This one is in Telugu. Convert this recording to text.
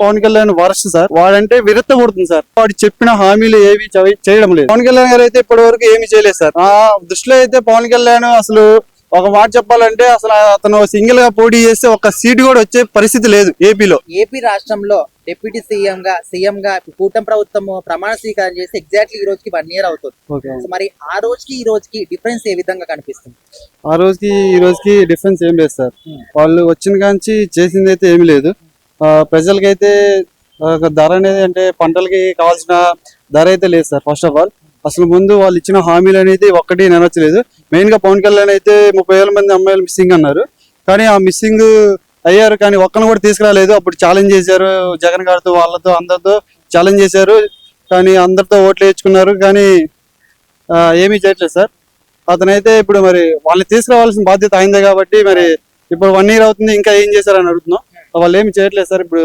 Pawan Kalyan worst sir. వాడంటే విరత్తబడుతుంది సార్. వాడు చెప్పిన హామీలు ఏవి చేయడం లేదు. పవన్ కళ్యాణ్ గారు అయితే ఇప్పటి వరకు ఏమి చేయలేదు సార్. ఆ దృష్టిలో అయితే పవన్ కళ్యాణ్ అసలు ఒక మాట చెప్పాలంటే అసలు అతను సింగిల్ గా పోటీ చేస్తే ఒక సీటు కూడా వచ్చే పరిస్థితి లేదు ఏపీలో. ఏపీ రాష్ట్రంలో డిప్యూటీ సీఎం గా కూటమి ప్రభుత్వం ప్రమాణ స్వీకారం చేసి ఎగ్జాక్ట్లీ ఈ రోజుకి 1 year అవుతుంది. సో మరి ఆ రోజుకి ఈ రోజుకి డిఫరెన్స్ ఏ విధంగా కనిపిస్తుంది? ఆ రోజుకి ఈ రోజుకి డిఫరెన్స్ ఏం లేదు సార్. వాళ్ళు వచ్చిన కాంచి చేసింది అయితే ఏమీ లేదు. ప్రజలకైతే ధర అనేది అంటే పంటలకి కావాల్సిన ధర అయితే లేదు సార్. ఫస్ట్ ఆఫ్ ఆల్ అసలు ముందు వాళ్ళు ఇచ్చిన హామీలు అనేది ఒక్కటి నెరవేర్చలేదు. మెయిన్ గా పవన్ కళ్యాణ్ అయితే 30,000 మంది అమ్మాయిలు మిస్సింగ్ అన్నారు. కానీ ఆ మిస్సింగ్ అయ్యారు కానీ ఒక్కను కూడా తీసుకురాలేదు. అప్పుడు ఛాలెంజ్ చేశారు జగన్ గారితో, వాళ్ళతో అందరితో ఛాలెంజ్ చేశారు. కానీ అందరితో ఓట్లు వేయించుకున్నారు. కానీ ఏమీ చేయట్లేదు సార్. అతనైతే ఇప్పుడు మరి వాళ్ళని తీసుకురావాల్సిన బాధ్యత అయిందే కాబట్టి మరి ఇప్పుడు 1 year అవుతుంది, ఇంకా ఏం చేశారని అడుగుతున్నాం. వాళ్ళు ఏమి చేయట్లేదు సార్. ఇప్పుడు